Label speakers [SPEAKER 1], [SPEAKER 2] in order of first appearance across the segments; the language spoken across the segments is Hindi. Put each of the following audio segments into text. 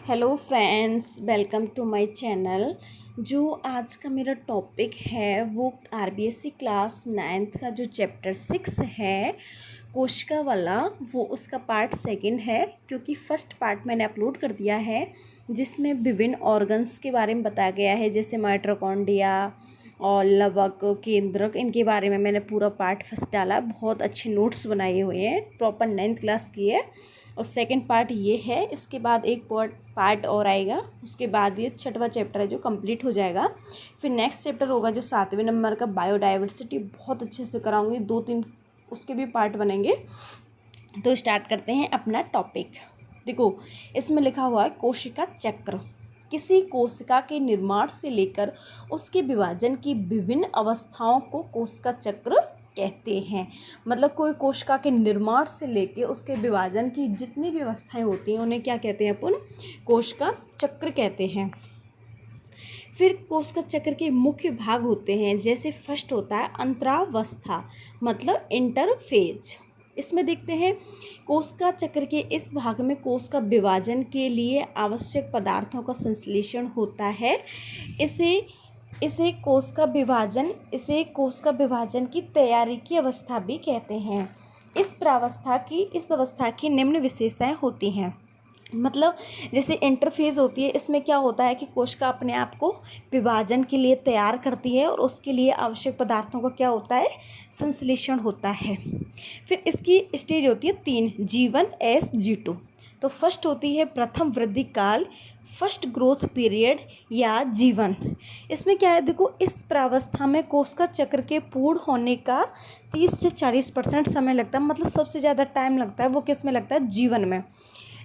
[SPEAKER 1] Hello friends, welcome to my channel. जो आज का मेरा टॉपिक है वो आरबीएससी क्लास 9th का जो चैप्टर 6 है कोशिका वाला, वो उसका पार्ट सेकंड है। क्योंकि फर्स्ट पार्ट मैंने अपलोड कर दिया है जिसमें विभिन्न ऑर्गन्स के बारे में बताया गया है, जैसे माइटोकॉन्ड्रिया और लवक, केंद्रक, इनके बारे में मैंने पूरा पार्ट फर्स्ट डाला। बहुत अच्छे नोट्स बनाए हुए हैं, प्रॉपर 9th क्लास की है। और सेकंड पार्ट ये है, इसके बाद एक पार्ट और आएगा, उसके बाद ये छठवां चैप्टर है जो कंप्लीट हो जाएगा। फिर नेक्स्ट चैप्टर होगा जो 7वें नंबर का बायोडाइवर्सिटी, बहुत अच्छे से कराऊंगी, 2-3 उसके भी पार्ट बनेंगे। तो स्टार्ट करते हैं अपना टॉपिक। देखो, इसमें लिखा हुआ है कोशिका चक्र। किसी कोशिका के निर्माण से लेकर उसके विभाजन की विभिन्न अवस्थाओं को कोशिका चक्र कहते हैं। मतलब कोई कोशिका के निर्माण से लेकर उसके विभाजन की जितनी भी अवस्थाएं होती हैं उन्हें क्या कहते हैं अपन? कोशिका चक्र कहते हैं। फिर कोशिका चक्र के मुख्य भाग होते हैं, जैसे फर्स्ट होता है अंतरावस्था, मतलब इंटरफेज। इसमें देखते हैं कोशिका चक्र के इस भाग में कोशिका विभाजन के लिए आवश्यक पदार्थों का संश्लेषण होता है। इसे कोशिका विभाजन की तैयारी की अवस्था भी कहते हैं। इस अवस्था की निम्न विशेषताएं होती हैं। मतलब जैसे इंटरफेज होती है, इसमें क्या होता है कि कोशिका अपने आप को विभाजन के लिए तैयार करती है और उसके लिए आवश्यक पदार्थों का क्या होता है? संश्लेषण होता है। फिर इसकी स्टेज होती है 3, G1 S G2। तो फर्स्ट होती है प्रथम वृद्धि काल, फर्स्ट ग्रोथ पीरियड या G1। इसमें क्या है, देखो, इस प्रावस्था में कोशिका चक्र के पूर्ण होने का 30 से 40% समय लगता है। मतलब सबसे ज़्यादा टाइम लगता है वो किस में लगता है? G1 में।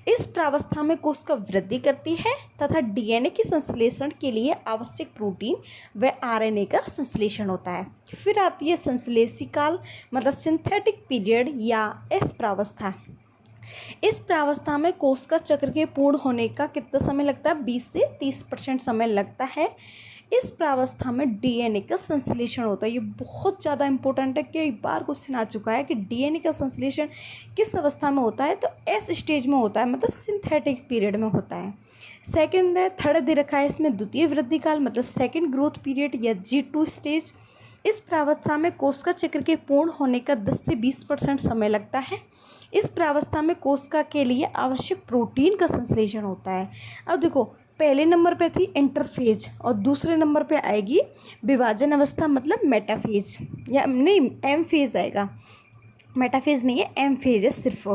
[SPEAKER 1] इस प्रावस्था में कोशिका वृद्धि करती है तथा डीएनए के संश्लेषण के लिए आवश्यक प्रोटीन व आरएनए का संश्लेषण होता है। फिर आती है संश्लेषी काल, मतलब सिंथेटिक पीरियड या एस प्रावस्था। इस प्रावस्था में कोशिका चक्र के पूर्ण होने का कितना समय लगता है? 20 से 30% समय लगता है। इस प्रावस्था में डीएनए का संश्लेषण होता है। ये बहुत ज़्यादा इंपॉर्टेंट है, कई बार क्वेश्चन आ चुका है कि डीएनए का संश्लेषण किस अवस्था में होता है? तो एस स्टेज में होता है, मतलब सिंथेटिक पीरियड में होता है। सेकंड है, थर्ड दे रखा है इसमें द्वितीय वृद्धि काल, मतलब सेकंड ग्रोथ पीरियड या G2 स्टेज। इस प्रावस्था में कोशिका चक्र के पूर्ण होने का 10 से 20% समय लगता है। इस प्रावस्था में कोशिका के लिए आवश्यक प्रोटीन का संश्लेषण होता है। अब देखो, पहले नंबर पे थी इंटरफेज और दूसरे नंबर पे आएगी विभाजन अवस्था, मतलब मेटाफेज, या नहीं, एम फेज आएगा। मेटाफेज नहीं है, एम फेज है सिर्फ।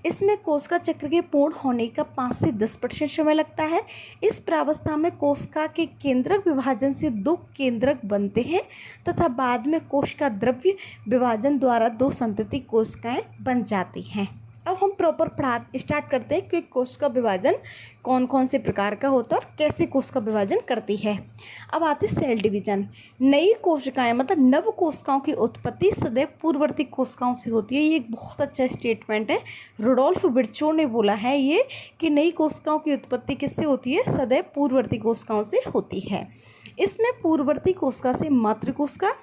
[SPEAKER 1] इसमें कोशिका चक्र के पूर्ण होने का 5 से 10% समय लगता है। इस प्रावस्था में कोशिका के केंद्रक विभाजन से 2 केंद्रक बनते हैं तथा बाद में कोशिका द्रव्य विभाजन द्वारा 2 संतति कोशिकाएं बन जाती हैं। अब हम प्रॉपर स्टार्ट करते हैं कि कोशिका विभाजन कौन कौन से प्रकार का होता है और कैसे कोशिका विभाजन करती है। अब आती है सेल डिवीजन। नई कोशिकाएं, मतलब नव कोशिकाओं की उत्पत्ति सदैव पूर्ववर्ती कोशिकाओं से होती है। ये एक बहुत अच्छा स्टेटमेंट है, रुडोल्फ विर्चो ने बोला है ये, कि नई कोशिकाओं की उत्पत्ति किससे होती है? सदैव पूर्ववर्ती कोशिकाओं से होती है। इसमें पूर्ववर्ती कोशिका से मातृ कोशिका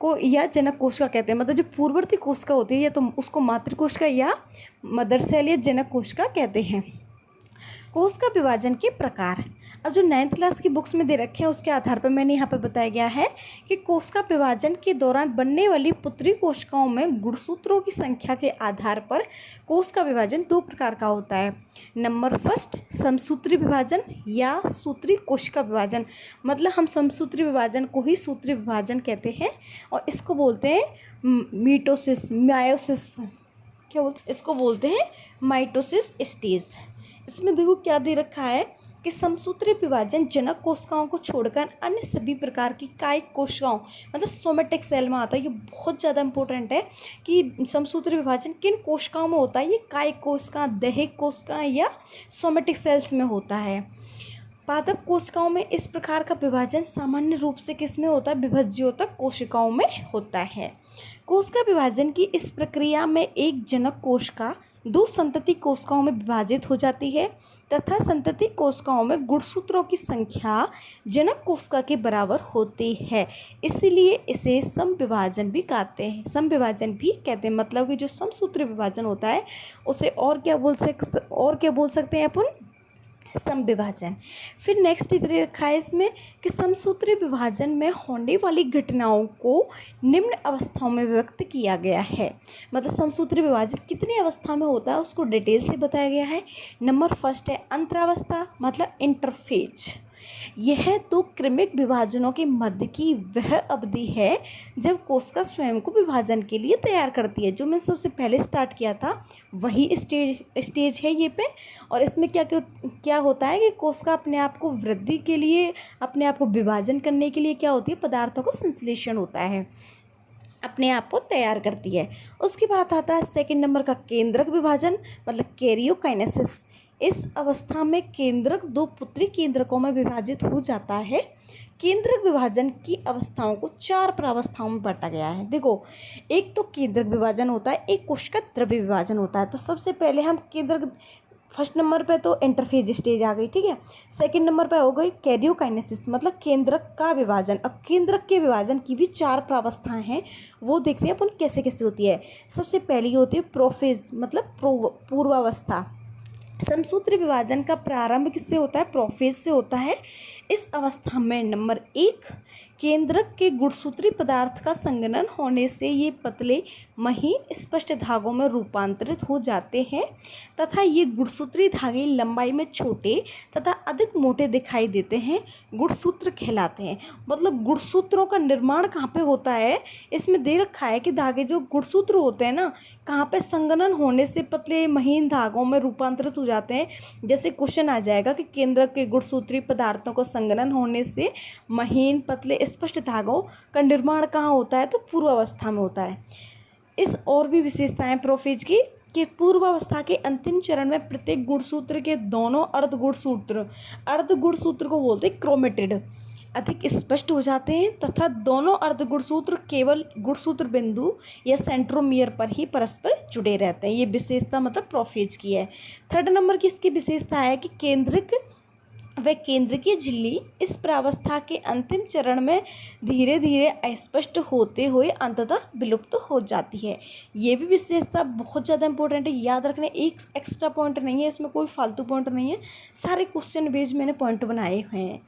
[SPEAKER 1] को या जनक कोशिका कहते हैं। मतलब जो पूर्ववर्ती कोशिका होती है या तो उसको मातृ कोशिका या मदर सेल या जनक कोशिका कहते हैं। कोशिका विभाजन के प्रकार, अब जो 9th क्लास की बुक्स में दे रखे हैं उसके आधार पर मैंने यहाँ पर बताया गया है कि कोशिका विभाजन के दौरान बनने वाली पुत्री कोशिकाओं में गुणसूत्रों की संख्या के आधार पर कोशिका विभाजन 2 प्रकार का होता है। नंबर फर्स्ट, समसूत्री विभाजन या सूत्री कोशिका विभाजन। मतलब हम समसूत्री विभाजन को ही सूत्री विभाजन कहते हैं और इसको बोलते हैं मीटोसिस, मायोसिस, क्या बोलते हैं इसको? बोलते हैं माइटोसिस स्टेज। इसमें देखो क्या दे रखा है कि समसूत्री विभाजन जनक कोशिकाओं को छोड़कर अन्य सभी प्रकार की कायिक कोशिकाओं, मतलब सोमेटिक सेल में आता है। ये बहुत ज़्यादा इंपॉर्टेंट है कि समसूत्री विभाजन किन कोशिकाओं में होता है। ये कायिक कोशिका, दैहिक कोशिका या सोमेटिक सेल्स में होता है। पादप कोशिकाओं में इस प्रकार का विभाजन सामान्य रूप से किस में होता है? विभज्योतक कोशिकाओं में होता है। कोशिका विभाजन की इस प्रक्रिया में एक जनक कोशिका 2 संतति कोशिकाओं में विभाजित हो जाती है तथा संतति कोशिकाओं में गुणसूत्रों की संख्या जनक कोशिका के बराबर होती है। इसीलिए इसे समविभाजन भी कहते हैं। मतलब कि जो समसूत्री विभाजन होता है उसे और क्या बोल सकते हैं अपन? सम विभाजन। फिर नेक्स्ट इधर रखा है इसमें कि समसूत्री विभाजन में होने वाली घटनाओं को निम्न अवस्थाओं में व्यक्त किया गया है। मतलब समसूत्री विभाजन कितनी अवस्था में होता है उसको डिटेल से बताया गया है। नंबर फर्स्ट है अंतरावस्था, मतलब इंटरफेज। यह दो क्रमिक विभाजनों के मध्य की वह अवधि है जब कोशिका स्वयं को विभाजन के लिए तैयार करती है। जो मैं सबसे पहले स्टार्ट किया था वही स्टेज है ये पे। और इसमें क्या क्या क्या होता है कि कोशिका अपने आप को वृद्धि के लिए, अपने आप को विभाजन करने के लिए क्या होती है, पदार्थों का संश्लेषण होता है, अपने आप को तैयार करती है। उसके बाद आता है सेकंड नंबर का केंद्रक विभाजन, मतलब कैरियोकाइनेसिस। इस अवस्था में केंद्रक दो पुत्री केंद्रकों में विभाजित हो जाता है। केंद्रक विभाजन की अवस्थाओं को 4 प्रावस्थाओं में बांटा गया है। देखो, एक तो केंद्रक विभाजन होता है, एक कोशिका द्रव्य विभाजन होता है। तो सबसे पहले हम केंद्रक, फर्स्ट नंबर पे तो इंटरफेज स्टेज आ गई, ठीक है। सेकंड नंबर पे हो गई कैरियोकाइनेसिस, मतलब केंद्रक का विभाजन। अब केंद्रक के विभाजन की भी 4 प्रावस्थाएं हैं, वो देखते हैं अपन कैसे कैसे होती है। सबसे पहली होती है प्रोफेज, मतलब पूर्वावस्था। समसूत्र विभाजन का प्रारंभ किससे होता है, प्रोफेज से होता है। इस अवस्था में नंबर 1 केंद्रक के गुणसूत्री पदार्थ का संघनन होने से ये पतले महीन स्पष्ट धागों में रूपांतरित हो जाते हैं तथा ये गुणसूत्री धागे लंबाई में छोटे तथा अधिक मोटे दिखाई देते हैं, गुणसूत्र कहलाते हैं। मतलब गुणसूत्रों का निर्माण कहाँ पे होता है, इसमें दे रखा है कि धागे जो गुणसूत्र होते हैं ना, कहाँ पे संघनन होने से पतले महीन धागों में रूपांतरित हो जाते हैं। जैसे क्वेश्चन आ जाएगा कि केंद्रक के गुणसूत्री पदार्थों को संघनन होने से महीन पतले स्पष्ट धागों का निर्माण कहाँ होता है, तो पूर्वावस्था में होता है। इस और भी विशेषताएं प्रोफेज की कि पूर्वावस्था के अंतिम चरण में प्रत्येक गुणसूत्र के दोनों अर्ध गुणसूत्र को बोलते हैं क्रोमेटिड, अधिक स्पष्ट हो जाते हैं तथा दोनों अर्ध गुणसूत्र केवल गुणसूत्र बिंदु या सेंट्रोमियर पर ही परस्पर जुड़े रहते हैं। ये विशेषता मतलब प्रोफेज की है। थर्ड नंबर की इसकी विशेषता है कि केंद्रक व केंद्रकीय झिल्ली इस प्रावस्था के अंतिम चरण में धीरे धीरे अस्पष्ट होते हुए अंततः विलुप्त हो जाती है। ये भी विशेषता बहुत ज़्यादा इंपॉर्टेंट है, याद रखने। एक एक्स्ट्रा पॉइंट नहीं है इसमें, कोई फालतू पॉइंट नहीं है, सारे क्वेश्चन बेस्ड मैंने पॉइंट बनाए हुए हैं।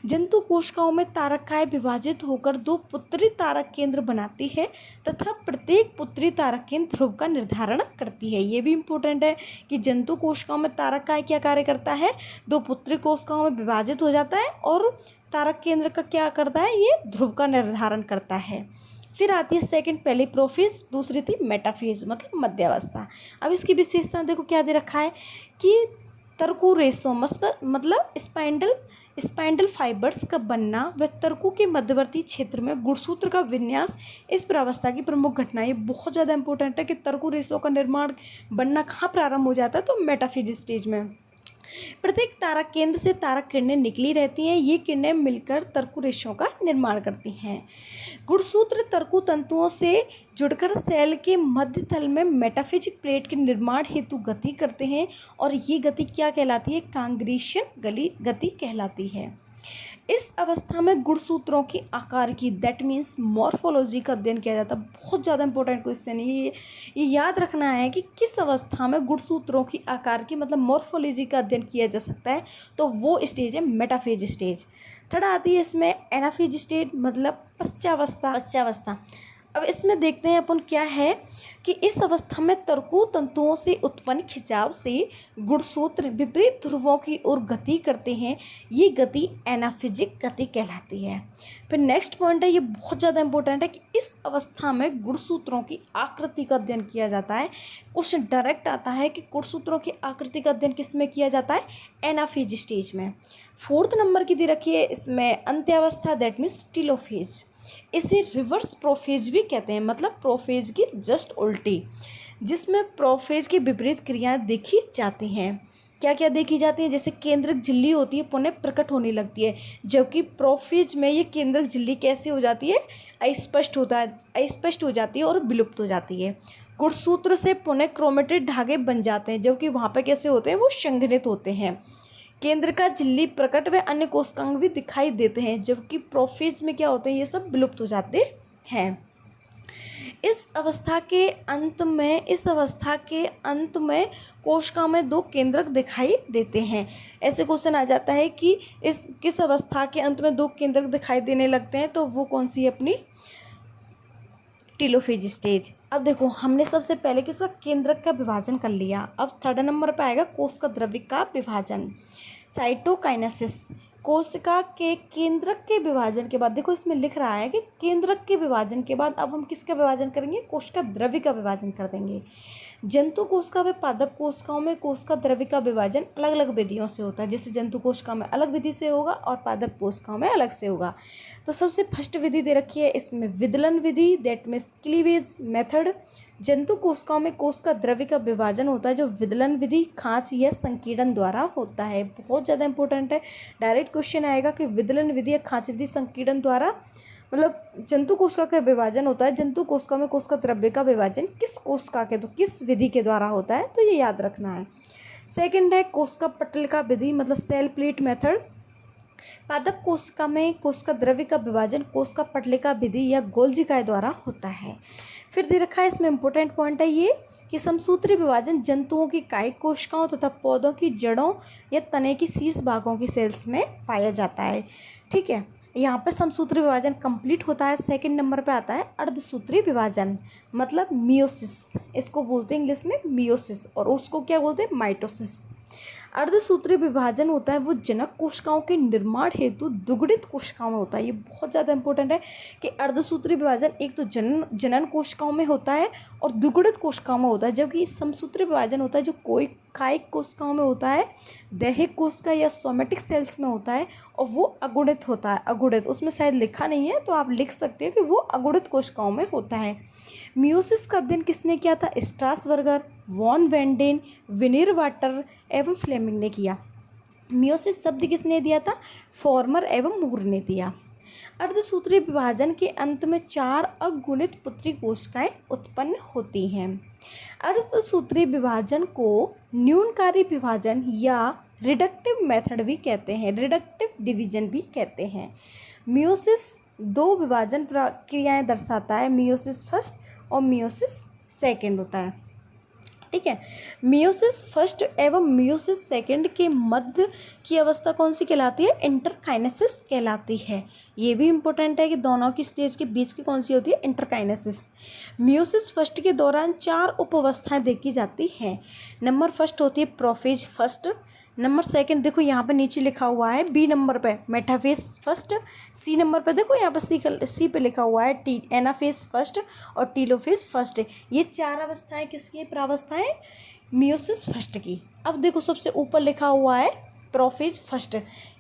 [SPEAKER 1] जंतु कोशिकाओं में तारकाएं विभाजित होकर 2 पुत्री तारक केंद्र बनाती है तथा प्रत्येक पुत्री तारक केंद्र ध्रुव का निर्धारण करती है। ये भी इंपॉर्टेंट है कि जंतु कोशिकाओं में तारकाएं क्या कार्य करता है, 2 पुत्री कोशिकाओं में विभाजित हो जाता है और तारक केंद्र का क्या करता है, ये ध्रुव का निर्धारण करता है। फिर आती है सेकंड, पहले प्रोफेज, दूसरी थी मेटाफेज, मतलब मध्यावस्था। अब इसकी विशेषता देखो क्या दे रखा है कि तर्कु रेशोमस पर, मतलब स्पाइंडल फाइबर्स का बनना व तर्कु के मध्यवर्ती क्षेत्र में गुणसूत्र का विन्यास इस प्रावस्था की प्रमुख घटना। ये बहुत ज़्यादा इंपॉर्टेंट है कि तर्कु रेशों का निर्माण बनना कहाँ प्रारंभ हो जाता है, तो मेटाफेज स्टेज में। प्रत्येक तारक केंद्र से तारक किरणें निकली रहती हैं, ये किरणें मिलकर तर्कु रेशों का निर्माण करती हैं। गुणसूत्र तर्कु तंतुओं से जुड़कर सेल के मध्य तल में मेटाफिजिक प्लेट के निर्माण हेतु गति करते हैं और ये गति क्या कहलाती है, कांग्रेशन गति कहलाती है। इस अवस्था में गुणसूत्रों के आकार की, दैट मीन्स मॉर्फोलॉजी का अध्ययन किया जाता है। बहुत ज़्यादा इंपॉर्टेंट क्वेश्चन है ये याद रखना है कि किस अवस्था में गुणसूत्रों की आकार की, मतलब मॉर्फोलॉजी का अध्ययन किया जा सकता है, तो वो स्टेज है मेटाफेज स्टेज। थर्ड आती है इसमें एनाफेज स्टेज, मतलब पश्चावस्था। अब इसमें देखते हैं अपन क्या है कि इस अवस्था में तर्कु तंतुओं से उत्पन्न खिंचाव से गुणसूत्र विपरीत ध्रुवों की ओर गति करते हैं, ये गति एनाफिजिक गति कहलाती है। फिर नेक्स्ट पॉइंट है, ये बहुत ज़्यादा इंपॉर्टेंट है कि इस अवस्था में गुणसूत्रों की आकृति का अध्ययन किया जाता है। क्वेश्चन डायरेक्ट आता है कि गुणसूत्रों की आकृति का अध्ययन किस में किया जाता है, एनाफेज स्टेज में। फोर्थ नंबर की दे रखी है इसमें अंत्यावस्था, दैट मीन्स टीलोफेज। इसे रिवर्स प्रोफेज भी कहते हैं, मतलब प्रोफेज की जस्ट उल्टी, जिसमें प्रोफेज की विपरीत क्रियाएं देखी जाती हैं। क्या क्या देखी जाती है, जैसे केंद्रक झिल्ली होती है पुनः प्रकट होने लगती है, जबकि प्रोफेज में ये केंद्रक झिल्ली कैसे हो जाती है, अस्पष्ट हो जाती है और विलुप्त हो जाती है। गुणसूत्र से पुनः क्रोमेटिड धागे बन जाते हैं, जबकि वहाँ पे कैसे होते हैं, वो संघनित होते हैं। केंद्र का झिल्ली प्रकट व अन्य कोशिकांग भी दिखाई देते हैं, जबकि प्रोफेज में क्या होते हैं, ये सब विलुप्त हो जाते हैं। इस अवस्था के अंत में कोशिका में दो केंद्रक दिखाई देते हैं। ऐसे क्वेश्चन आ जाता है कि इस किस अवस्था के अंत में दो केंद्रक दिखाई देने लगते हैं, तो वो कौन सी है अपनी टेलोफेज स्टेज। अब देखो हमने सबसे पहले किसका केंद्रक का विभाजन कर लिया। अब थर्ड नंबर पे आएगा कोशिका द्रव्य का विभाजन, साइटोकाइनेसिस। कोशिका के केंद्रक के विभाजन के बाद देखो इसमें लिख रहा है कि केंद्रक के विभाजन के बाद अब हम किसका विभाजन करेंगे, कोशिका द्रव्य का विभाजन कर देंगे। जंतु कोशिका व पादप कोशिकाओं में कोशिका द्रव्य का विभाजन अलग अलग विधियों से होता है। जैसे जंतु कोशिका में अलग विधि से होगा और पादप कोशिकाओं में अलग से होगा। तो सबसे फर्स्ट विधि दे रखी है इसमें विदलन विधि, दैट मीन्स क्लीवेज मेथड। जंतु कोशिकाओं में कोशिका द्रव्य का विभाजन होता है जो विदलन विधि, खांच या संकीर्णन द्वारा होता है। बहुत ज़्यादा इंपॉर्टेंट है, डायरेक्ट क्वेश्चन आएगा कि विदलन विधि या खांच विधि, संकीर्णन द्वारा मतलब जंतु कोशिका का विभाजन होता है। जंतु कोशिका में कोशिका द्रव्य का विभाजन किस कोशिका के तो किस विधि के द्वारा होता है, तो ये याद रखना है। सेकंड है कोशिका पटलिका विधि, मतलब सेल प्लेट मेथड। पादप कोशिका में कोशिका द्रव्य का विभाजन कोशिका पटलिका विधि या गोल्जिका द्वारा होता है। फिर दे रखा है इसमें इंपॉर्टेंट पॉइंट है ये कि समसूत्री विभाजन जंतुओं की कायिक कोशिकाओं तथा पौधों की जड़ों या तने की शीर्ष भागों की सेल्स में पाया जाता है। ठीक है, यहाँ पे समसूत्री विभाजन कंप्लीट होता है। सेकंड नंबर पे आता है अर्धसूत्री विभाजन, मतलब मियोसिस। इसको बोलते हैं इंग्लिश में मियोसिस और उसको क्या बोलते हैं, माइटोसिस। अर्धसूत्री विभाजन होता है वो जनक कोशिकाओं के निर्माण हेतु दुगुणित कोशिकाओं में होता है। ये बहुत ज़्यादा इंपॉर्टेंट है कि अर्धसूत्री विभाजन एक तो जनन कोशिकाओं में होता है और दुगुणित कोशिकाओं में होता है, जबकि समसूत्री विभाजन होता है जो कोई कायिक कोशिकाओं में होता है, दैहिक कोशिका या सोमेटिक सेल्स में होता है और वो अगुणित होता है। अगुणित उसमें शायद लिखा नहीं है तो आप लिख सकते हो कि वो अगुणित कोशिकाओं में होता है। मियोसिस का अध्ययन किसने किया था, स्ट्रासबर्गर, वॉन वेंडेन, विनिर वाटर एवं फ्लेमिंग ने किया। मियोसिस शब्द किसने दिया था, फॉर्मर एवं मूर ने दिया। अर्धसूत्री विभाजन के अंत में 4 अगुणित पुत्री कोशिकाएं उत्पन्न होती हैं। अर्धसूत्री विभाजन को न्यूनकारी विभाजन या रिडक्टिव मेथड भी कहते हैं, रिडक्टिव डिवीजन भी कहते हैं। मियोसिस 2 विभाजन प्रक्रियाएं दर्शाता है, मियोसिस फर्स्ट और मियोसिस सेकंड होता है। ठीक है, मियोसिस फर्स्ट एवं मियोसिस सेकंड के मध्य की अवस्था कौन सी कहलाती है, इंटरकाइनेसिस कहलाती है। ये भी इंपॉर्टेंट है कि दोनों की स्टेज के बीच की कौन सी होती है, इंटरकाइनेसिस। मियोसिस फर्स्ट के दौरान 4 उप अवस्थाएं देखी जाती हैं। नंबर फर्स्ट होती है प्रोफेज फर्स्ट, नंबर सेकंड देखो यहाँ पे नीचे लिखा हुआ है बी नंबर पे मेटाफेज फर्स्ट, सी नंबर पे देखो यहाँ पे सी पे लिखा हुआ है एनाफेज फर्स्ट और टीलोफेज फर्स्ट। ये 4 अवस्थाएं किसकी हैं, प्रावस्थाएं मियोसिस फर्स्ट की। अब देखो सबसे ऊपर लिखा हुआ है प्रोफेज फर्स्ट,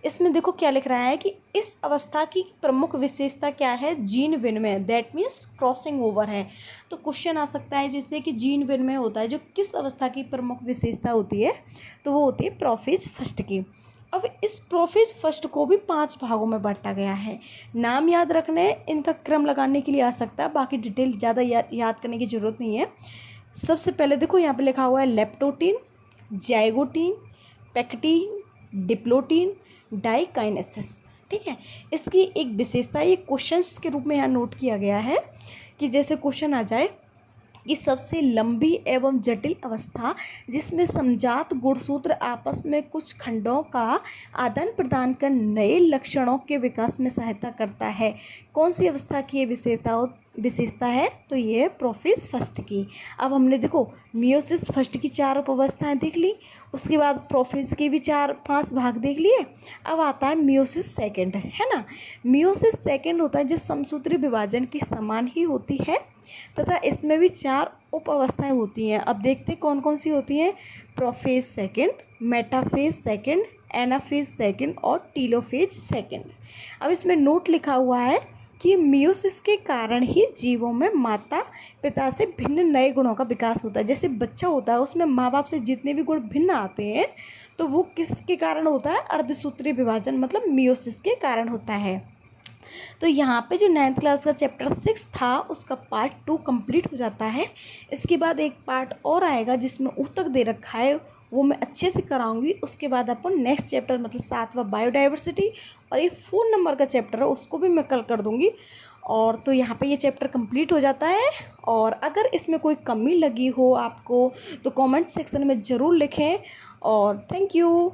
[SPEAKER 1] इसमें देखो क्या लिख रहा है कि इस अवस्था की प्रमुख विशेषता क्या है, जीन विनिमय, दैट मीन्स क्रॉसिंग ओवर है। तो क्वेश्चन आ सकता है जैसे कि जीन विनिमय होता है जो किस अवस्था की प्रमुख विशेषता होती है, तो वो होती है प्रोफेज फर्स्ट की। अब इस प्रोफेज फर्स्ट को भी 5 भागों में बांटा गया है। नाम याद रखने, इनका क्रम लगाने के लिए आ सकता है, बाकी डिटेल ज़्यादा याद करने की ज़रूरत नहीं है। सबसे पहले देखो यहाँ पे लिखा हुआ है leptotene, zygotene, pectin, diplotene, diakinesis. ठीक है, इसकी एक विशेषता ये क्वेश्चंस के रूप में यहाँ नोट किया गया है कि जैसे क्वेश्चन आ जाए कि सबसे लंबी एवं जटिल अवस्था जिसमें समजात गुणसूत्र आपस में कुछ खंडों का आदान प्रदान कर नए लक्षणों के विकास में सहायता करता है, कौन सी अवस्था की ये विशेषता है, तो ये है प्रोफेज फर्स्ट की। अब हमने देखो मियोसिस फर्स्ट की 4 उपावस्थाएं देख ली, उसके बाद प्रोफेज के भी 4-5 भाग देख लिए। अब आता है मियोसिस सेकंड, है ना। मियोसिस सेकंड होता है जो समसूत्री विभाजन के समान ही होती है तथा इसमें भी 4 उप अवस्थाएं होती हैं। अब देखते हैं कौन कौन सी होती हैं, prophase second, metaphase second, anaphase second और टीलोफेज सेकंड। अब इसमें नोट लिखा हुआ है कि मियोसिस के कारण ही जीवों में माता पिता से भिन्न नए गुणों का विकास होता है। जैसे बच्चा होता है उसमें माँ बाप से जितने भी गुण भिन्न आते हैं तो वो किसके कारण होता है, अर्धसूत्री विभाजन मतलब मियोसिस के कारण होता है। तो यहाँ पे जो 9th क्लास का चैप्टर 6 था उसका पार्ट 2 कंप्लीट हो जाता है। इसके बाद एक पार्ट और आएगा जिसमें ऊतक दे रखा है, वो मैं अच्छे से कराऊंगी। उसके बाद अपन नेक्स्ट चैप्टर मतलब 7वां बायोडाइवर्सिटी और एक 4 नंबर का चैप्टर है उसको भी मैं कल कर दूंगी। और तो यहाँ पे ये चैप्टर कंप्लीट हो जाता है। और अगर इसमें कोई कमी लगी हो आपको तो कमेंट सेक्शन में ज़रूर लिखें। और थैंक यू।